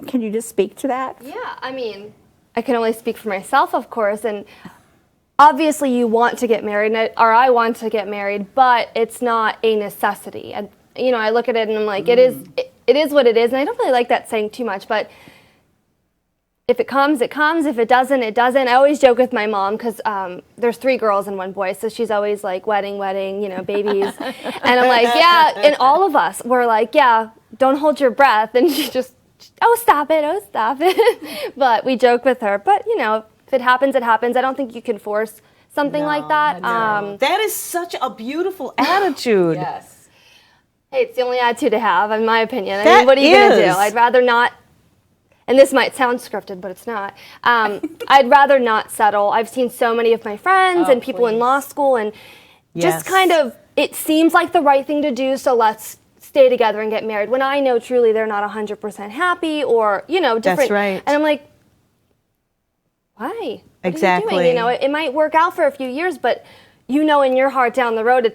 Can you just speak to that? Yeah, I mean, I can only speak for myself, of course, and obviously you want to get married, or I want to get married, but it's not a necessity. And, I look at it and I'm like, it is what it is, and I don't really like that saying too much, but if it comes, it comes. If it doesn't, it doesn't. I always joke with my mom because there's 3 girls and 1 boy, so she's always like, wedding, babies. And I'm like, yeah, and all of us were like, yeah, don't hold your breath. And she just, oh, stop it. But we joke with her. But, if it happens, it happens. I don't think you can force something like that. That is such a beautiful attitude. Yes. Hey, it's the only attitude to have, in my opinion. I mean, what are you going to do? I'd rather not. And this might sound scripted, but it's not. I'd rather not settle. I've seen so many of my friends and people in law school, and just kind of, it seems like the right thing to do, so let's stay together and get married. When I know truly they're not 100% happy or, different. That's right. And I'm like, why? Exactly. What are you doing? It might work out for a few years, but in your heart down the road,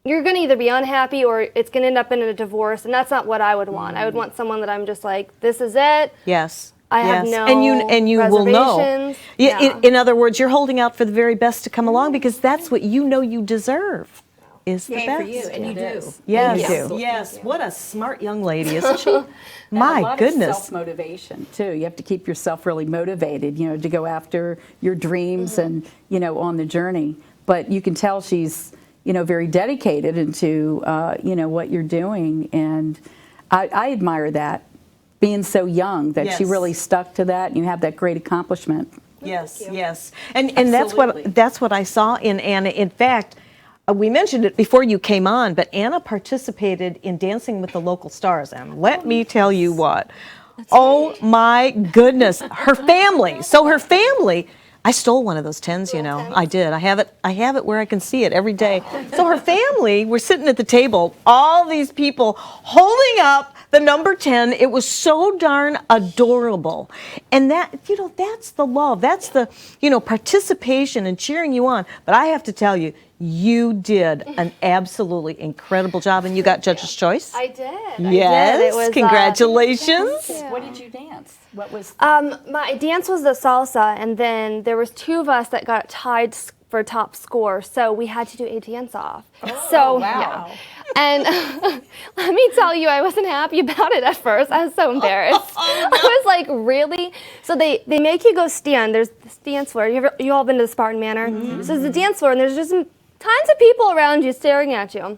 you're going to either be unhappy or it's going to end up in a divorce, and that's not what I would want. I would want someone that I'm just like, this is it. Yes. I have no and you will know. reservations. In other words, you're holding out for the very best to come along because that's what you deserve. Is the best. For you, and you do. Yes. Yes. What a smart young lady, isn't she? My goodness. Self-motivation too. You have to keep yourself really motivated, to go after your dreams and, on the journey. But you can tell she's, very dedicated into, what you're doing. And I admire that, being so young, that she really stuck to that and you have that great accomplishment. Yes, yes. And that's what I saw in Anna. In fact, we mentioned it before you came on, but Anna participated in Dancing with the Local Stars. And let me tell you what. Oh my goodness. Her family. So her family, I stole one of those 10s, I did. I have it where I can see it every day. So her family were sitting at the table, all these people holding up the number 10. It was so darn adorable. And that, that's the love. That's the, participation and cheering you on. But I have to tell you, you did an absolutely incredible job, and you got Judge's Choice. I did. Yes, I did. It was, congratulations. What did you dance? What was? My dance was the salsa, and then there was 2 of us that got tied for top score, so we had to do a dance off. Wow. Yeah. And let me tell you, I wasn't happy about it at first. I was so embarrassed. I was like, really? So they make you go stand. There's this dance floor. You all been to the Spartan Manor? So there's the dance floor, and there's just tons of people around you staring at you.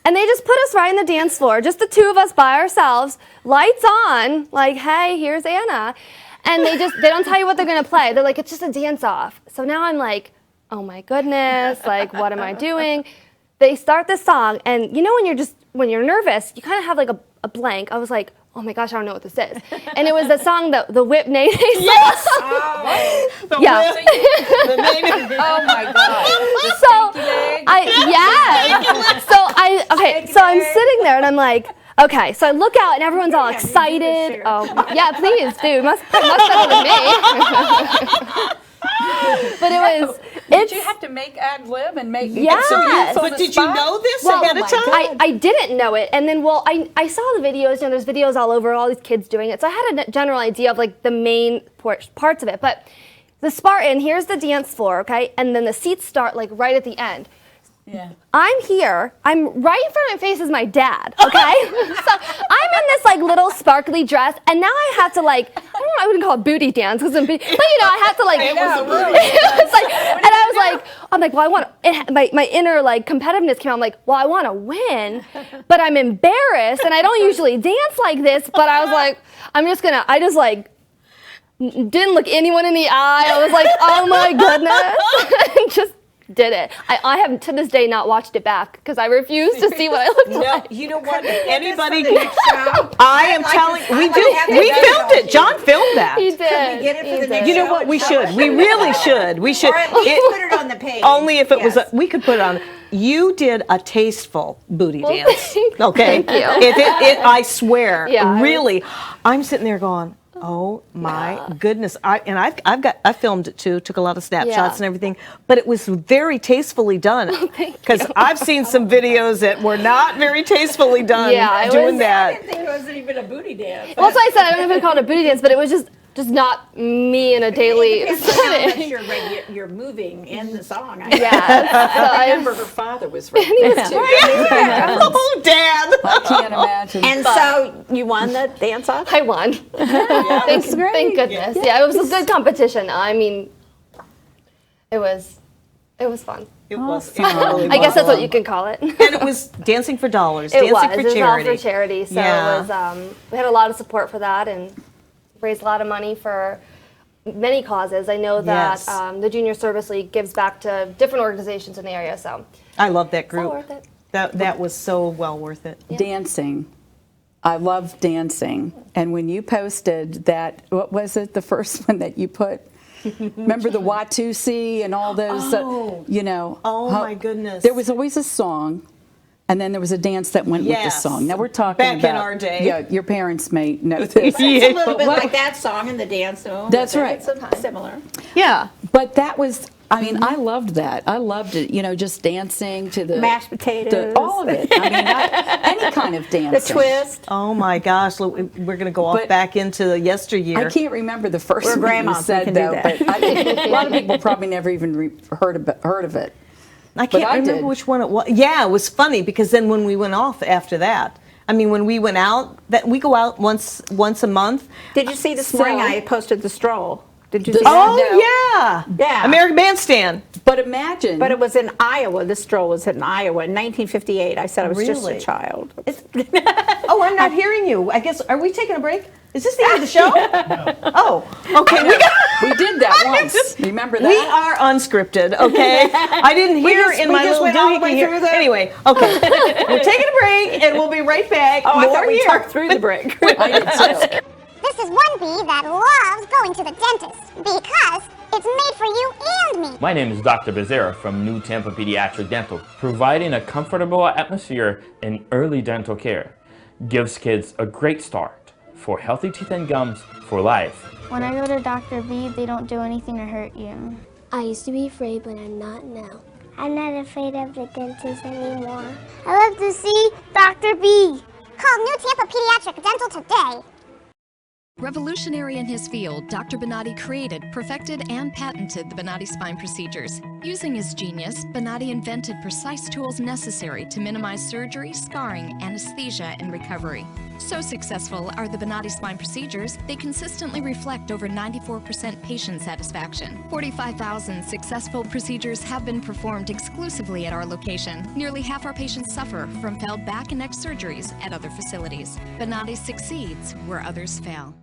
And they just put us right in the dance floor, just the two of us by ourselves, lights on, like, hey, here's Anna. And they don't tell you what they're going to play. They're like, it's just a dance off. So now I'm like, oh my goodness, like, what am I doing? They start this song, and you know when you're nervous, you kind of have like a blank. I was like, oh my gosh, I don't know what this is. And it was the song, the Whip Nay Nay song. Yes! Oh, yeah. The name. Oh my God. So I'm sitting there and I'm like, okay, so I look out and everyone's all excited. Oh, yeah, please, dude, much better than me. But Did you have to make ad lib and make? Yes. But did you know this ahead of time? I didn't know it, and then I saw the videos. You know, there's videos all over, all these kids doing it, so I had a general idea of like the main parts of it. But the Spartan, here's the dance floor, okay, and then the seats start like right at the end. Yeah. I'm here. I'm right in front of my face is my dad. Okay, so I'm in this like little sparkly dress, and now I have to like I wouldn't call it booty dance but you know I have to like. It was like, and I was like, I'm like, well, I want my inner like competitiveness came out. I'm like, well, I want to win, but I'm embarrassed, and I don't usually dance like this. But I was like, I just like didn't look anyone in the eye. I was like, oh my goodness, and just did it. I have to this day not watched it back because I refuse to see what I looked like. You know what? Anybody can. I am telling. We filmed it. John filmed that. He did. Can we get it for the next You know show? what? We should. We really should. We should. Or at least put it on the page. Only if it was. Yes. We could put it on. You did a tasteful booty dance. Okay. Thank you. I swear. Yeah, Really. I'm sitting there going, oh my goodness! I filmed it too. Took a lot of snapshots and everything, but it was very tastefully done. Because I've seen some videos that were not very tastefully done. Yeah, doing I that. didn't think it wasn't even a booty dance. Well, that's why I said I don't know if I call it a booty dance, but it was just not me in a daily It depends on how setting. much you're moving in the song. Yeah. So I remember her father was right. Oh, Dad! I can't imagine. And so you won the dance off? I won. Thank goodness. Yeah, it was a good competition. I mean, it was fun. It was. It really I guess that's was. what you can call it. And it was Dancing for Dollars. It Dancing was. for It was charity. all for charity. So Yeah. it was. We had a lot of support for that and raised a lot of money for many causes. I know that Yes. the Junior Service League gives back to different organizations in the area. So I love that group. all worth it. That was so well worth it. Dancing. I love dancing. And when you posted that, what was it, the first one that you put? Remember the Watusi and all those, you know. Oh, my goodness. There was always a song, and then there was a dance that went with the Yes. song. Now we're talking Back about. in our day. Yeah, your parents may know this. It's a little bit what- like that song and the dance. No, That's right. It's similar. Yeah. But that was, I mean, I loved that. I loved it, you know, just dancing to the Mashed potatoes. all of it. I mean, any kind of dancing. The twist. Oh my gosh, look, we're going to go off But- back into the yesteryear. I can't remember the first We're one you grandmas, we said can do though, that. but I think a lot of people probably never even heard of it. I can't I remember did. which one it was. Yeah, it was funny because then when we went off after that, I mean, when we went out, that we go out once a month. Did you see this morning I posted the stroll? Did you The- see that? Oh yeah, Yeah. American Bandstand. But imagine. But it was in Iowa. This stroll was in Iowa in 1958. I said I was just Really? a child. Oh, I'm not hearing you. I guess, are we taking a break? Is this the end of the show? Oh, okay. we did that once. Remember that? We are unscripted, okay? I didn't hear in my little went all the doohickey way here. through the- Anyway, okay. We're taking a break, and we'll be right back. Oh, I More thought we here. talked through the break. I did too. This is one bee that loves going to the dentist because it's made for you and me. My name is Dr. Becerra from New Tampa Pediatric Dental, providing a comfortable atmosphere in early dental care. Gives kids a great start for healthy teeth and gums for life. When I go to Dr. B, they don't do anything to hurt you. I used to be afraid, but I'm not now. I'm not afraid of the dentist anymore. I love to see Dr. B. Call New Tampa Pediatric Dental today. Revolutionary in his field, Dr. Bonatti created, perfected, and patented the Bonatti spine procedures. Using his genius, Bonatti invented precise tools necessary to minimize surgery, scarring, anesthesia, and recovery. So successful are the Bonatti spine procedures, they consistently reflect over 94% patient satisfaction. 45,000 successful procedures have been performed exclusively at our location. Nearly half our patients suffer from failed back and neck surgeries at other facilities. Bonatti succeeds where others fail.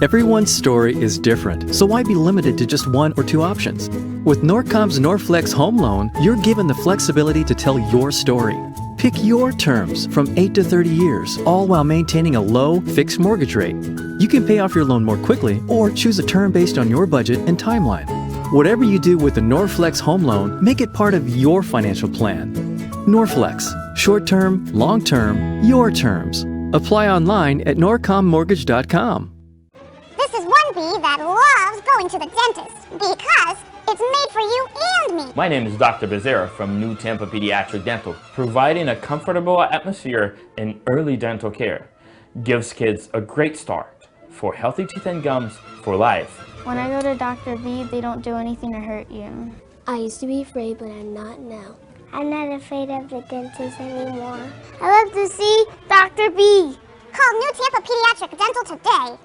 Everyone's story is different, so why be limited to just one or two options? With Norcom's Norflex Home Loan, you're given the flexibility to tell your story. Pick your terms from 8 to 30 years, all while maintaining a low, fixed mortgage rate. You can pay off your loan more quickly or choose a term based on your budget and timeline. Whatever you do with the Norflex Home Loan, make it part of your financial plan. Norflex, short-term, long-term, your terms. Apply online at norcommortgage.com. This is one bee that loves going to the dentist because it's made for you and me. My name is Dr. Becerra from New Tampa Pediatric Dental, providing a comfortable atmosphere in early dental care. Gives kids a great start for healthy teeth and gums for life. When I go to Dr. B, they don't do anything to hurt you. I used to be afraid, but I'm not now. I'm not afraid of the dentist anymore. I love to see Dr. B. Call New Tampa Pediatric Dental today.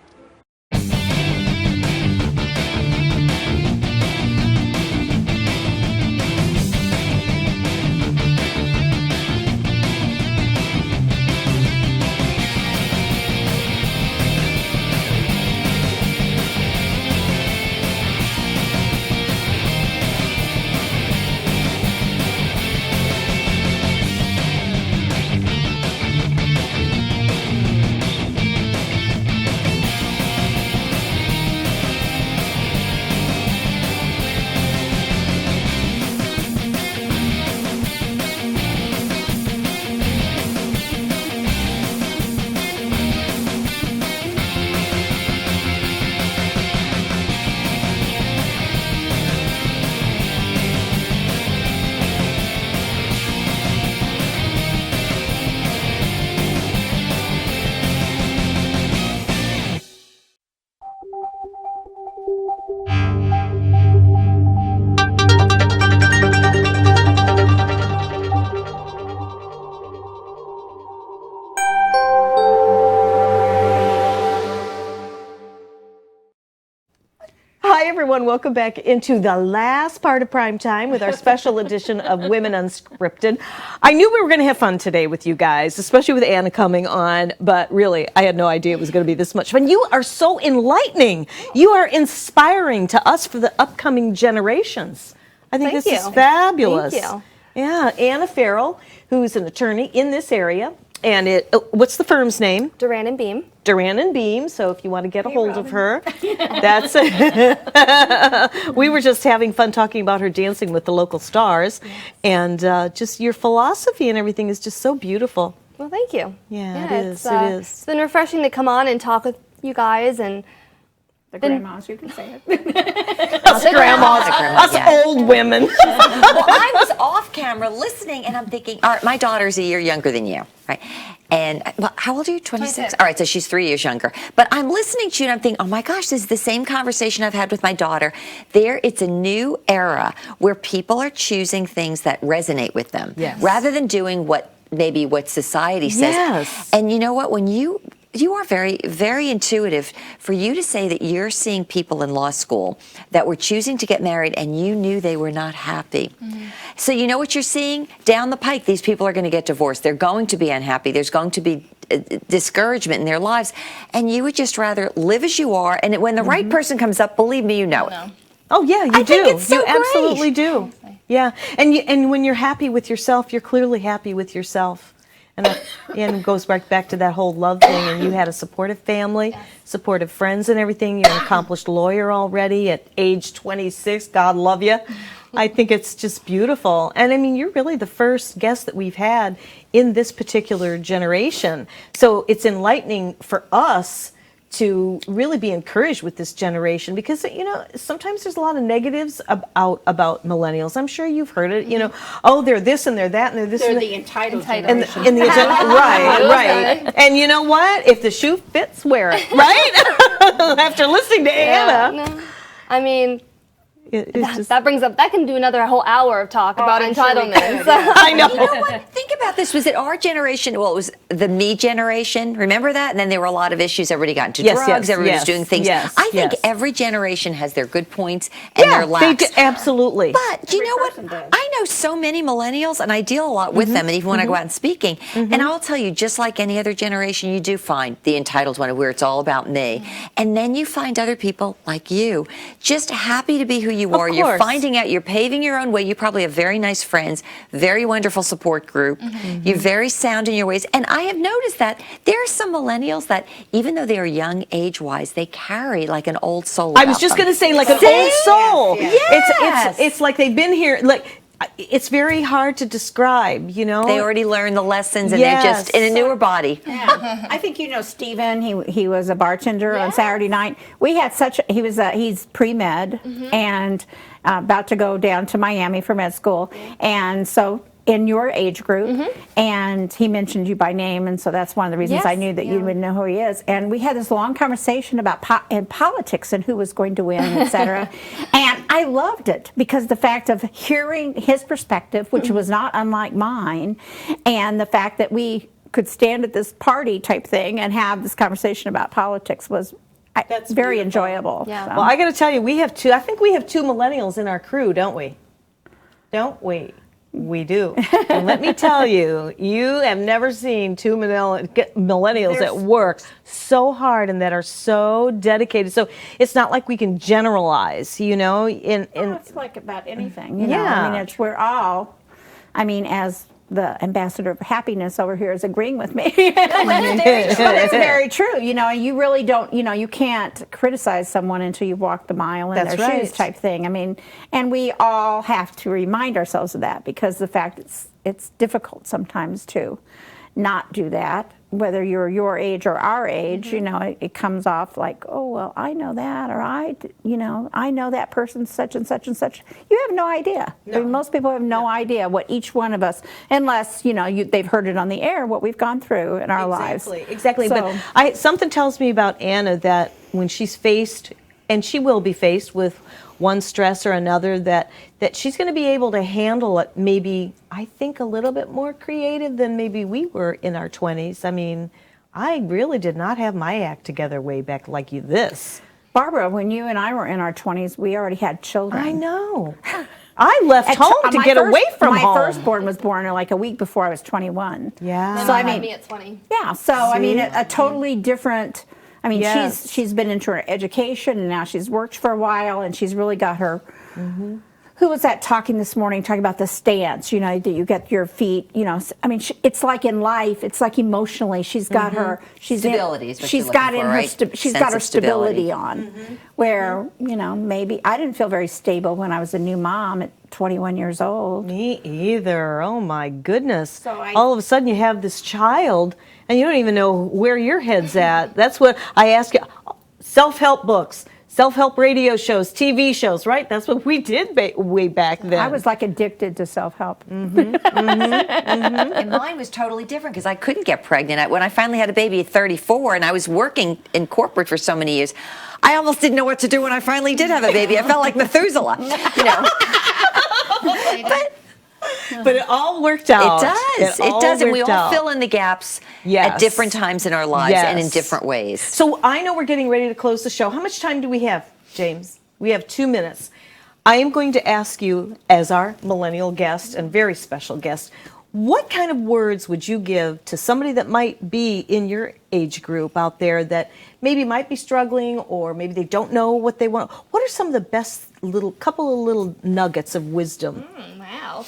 Hi, everyone. Welcome back into the last part of Prime Time with our special edition of Women Unscripted. I knew we were going to have fun today with you guys, especially with Anna coming on, but really, I had no idea it was going to be this much fun. You are so enlightening. You are inspiring to us for the upcoming generations. I think this is fabulous. Thank you. Yeah, Anna Farrell, who's an attorney in this area. And what's the firm's name? Duran and Beam. Duran and Beam. So if you want to get a hold of her, that's it. We were just having fun talking about her dancing with the local stars, and just your philosophy and everything is just so beautiful. Well, thank you. Yeah, it is. It's been refreshing to come on and talk with you guys and The grandmas, you can say it. Us grandmas, us old women. Well, I was off camera listening, and I'm thinking, all right, my daughter's a year younger than you, right? And, well, how old are you? 26? All right, so she's 3 years younger. But I'm listening to you, and I'm thinking, oh my gosh, this is the same conversation I've had with my daughter. It's a new era where people are choosing things that resonate with them, rather than doing what society says. Yes. And you know what? When you are very, very intuitive. For you to say that you're seeing people in law school that were choosing to get married and you knew they were not happy. Mm-hmm. So you know what you're seeing? Down the pike, these people are going to get divorced. They're going to be unhappy. There's going to be discouragement in their lives. And you would just rather live as you are. And when the right person comes up, believe me, you know it. Oh, yeah, you do. Think it's so you great. Absolutely do. Yeah. And when you're happy with yourself, you're clearly happy with yourself. And it goes right back to that whole love thing. And you had a supportive family, supportive friends and everything. You're an accomplished lawyer already at age 26. God love you. I think it's just beautiful. And I mean, you're really the first guest that we've had in this particular generation. So it's enlightening for us to really be encouraged with this generation, because sometimes there's a lot of negatives about millennials. I'm sure you've heard it. Oh, they're this and they're that and they're this. They're and the entitled generation. Right. And you know what? If the shoe fits, wear it. Right? After listening to Anna. No. I mean, That brings up, that can do another whole hour of talk about I'm sure we entitlement. could, So- I know. You know what? Think about this. Was it our generation? Well, it was the me generation. Remember that? And then there were a lot of issues. Everybody got into Yes, drugs. yes, Everybody yes, was doing things. yes, I think yes. every generation has their good points and their Yeah, lacks. absolutely. But do you know what? person does. I know so many millennials, and I deal a lot with them, and even when I go out and speaking. And I'll tell you, just like any other generation, you do find the entitled one where it's all about me. And then you find other people like you, just happy to be who you are. You're course. finding out, you're paving your own way. You probably have very nice friends, very wonderful support group. You're very sound in your ways. And I have noticed that there are some millennials that, even though they are young age-wise, they carry like an old soul. I was just going to say, like an See? old soul. Yes. It's like they've been here. Like it's very hard to describe. You know, They already learned the lessons, and Yes. they're just in a newer body. Yeah. I think you know Stephen. He was a bartender on Saturday night. We had he's pre-med and about to go down to Miami for med school, and so in your age group, and he mentioned you by name, and so that's one of the reasons I Yes. knew that you would know who he is. And we had this long conversation about politics and who was going to win, et cetera. And I loved it because the fact of hearing his perspective, which was not unlike mine, and the fact that we could stand at this party type thing and have this conversation about politics was very enjoyable. Yeah. So. Well, I got to tell you, we have two. I think we have two millennials in our crew, don't we? Don't we? We do. And let me tell you, you have never seen two millennials that work so hard and that are so dedicated. So it's not like we can generalize, you know. It's like about anything, you know. Yeah. I mean, we're all. I mean, as the ambassador of happiness over here is agreeing with me. But it's very true. You know, you really don't. You know, you can't criticize someone until you've walked the mile in That's their right. shoes, type thing. I mean, and we all have to remind ourselves of that because the fact it's difficult sometimes to not do that. Whether you're your age or our age, you know, it comes off like, oh well, I know that, or I know that person such and such and such. You have no idea. I mean, most people have no idea what each one of us, unless they've heard it on the air, what we've gone through in our lives. Exactly. So- But something tells me about Anna that when she's faced, and she will be faced with one stress or another, that she's going to be able to handle it maybe, I think, a little bit more creative than maybe we were in our 20s. I mean, I really did not have my act together way back like this. Barbara, when you and I were in our 20s, we already had children. I know. I left home to get away from my home. My firstborn was born like a week before I was 21. Yeah. Then So I I had mean, me at 20. yeah. So I mean, a totally different. I mean, Yes. she's been into her education, and now she's worked for a while, and she's really got her. Who was that talking this morning? Talking about the stance, you know, that you get your feet. You know, I mean, it's like in life. It's like emotionally, she's got her. Stability is what she's you're got looking in for, her. right? She's Sense got her of stability. stability on. Where maybe I didn't feel very stable when I was a new mom at 21 years old. Me either. Oh my goodness. So all of a sudden you have this child and you don't even know where your head's at. That's what I ask you. Self-help books, self-help radio shows, TV shows, right? That's what we did way back then. I was like addicted to self-help. And mine was totally different because I couldn't get pregnant. When I finally had a baby at 34 and I was working in corporate for so many years, I almost didn't know what to do when I finally did have a baby. I felt like Methuselah, you know. But it all worked out. It does, and we worked all out. fill in the gaps Yes. at different times in our lives and in Yes. different ways. So I know we're getting ready to close the show. How much time do we have, James? We have 2 minutes. I am going to ask you, as our millennial guest and very special guest, what kind of words would you give to somebody that might be in your age group out there that maybe might be struggling or maybe they don't know what they want? What are some of the best couple of little nuggets of wisdom? Wow.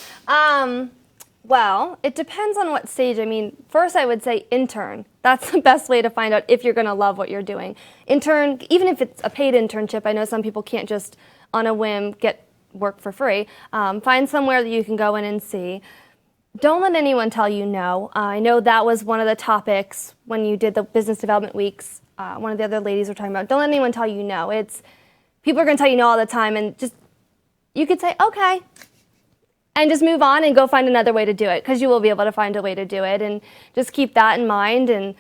Well, it depends on what stage. I mean, first I would say intern. That's the best way to find out if you're going to love what you're doing. Intern, even if it's a paid internship, I know some people can't just on a whim get work for free. Find somewhere that you can go in and see. Don't let anyone tell you no. I know that was one of the topics when you did the business development weeks. One of the other ladies were talking about, don't let anyone tell you no. People are going to tell you no all the time, and just you could say, okay, and just move on and go find another way to do it, because you will be able to find a way to do it, and just keep that in mind. And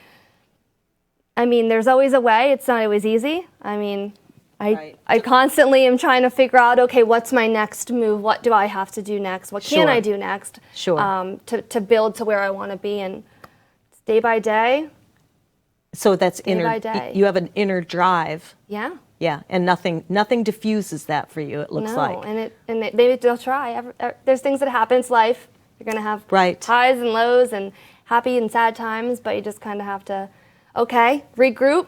I mean, there's always a way. It's not always easy. I mean, I constantly am trying to figure out, okay, what's my next move? What do I have to do next? What can I do next? To build to where I want to be, and day by day. So that's Day by day. You have an inner drive. Yeah. Yeah, and nothing diffuses that for you. It looks like. And maybe they'll try. There's things that happen. It's life. You're gonna have highs and lows and happy and sad times, but you just kind of have to, okay, regroup.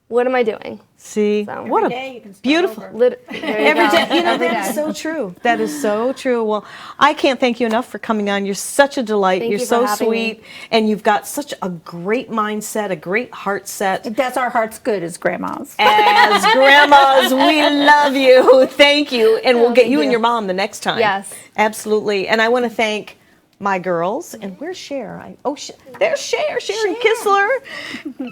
What am I doing? See, what a beautiful. Every day, you know, that is so true. That is so true. Well, I can't thank you enough for coming on. You're such a delight. You're so sweet, and you've got such a great mindset, a great heart set. It does our hearts good as grandmas. As grandmas, we love you. Thank you, and we'll get you and your mom the next time. Yes, absolutely. And I want to thank my girls, and where's Cher? There's Cher Kistler,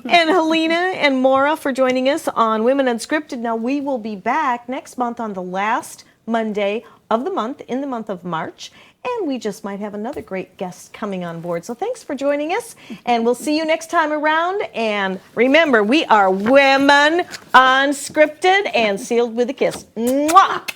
and Helena and Maura for joining us on Women Unscripted. Now we will be back next month on the last Monday of the month, in the month of March, and we just might have another great guest coming on board. So thanks for joining us, and we'll see you next time around. And remember, we are Women Unscripted and sealed with a kiss. Mwah!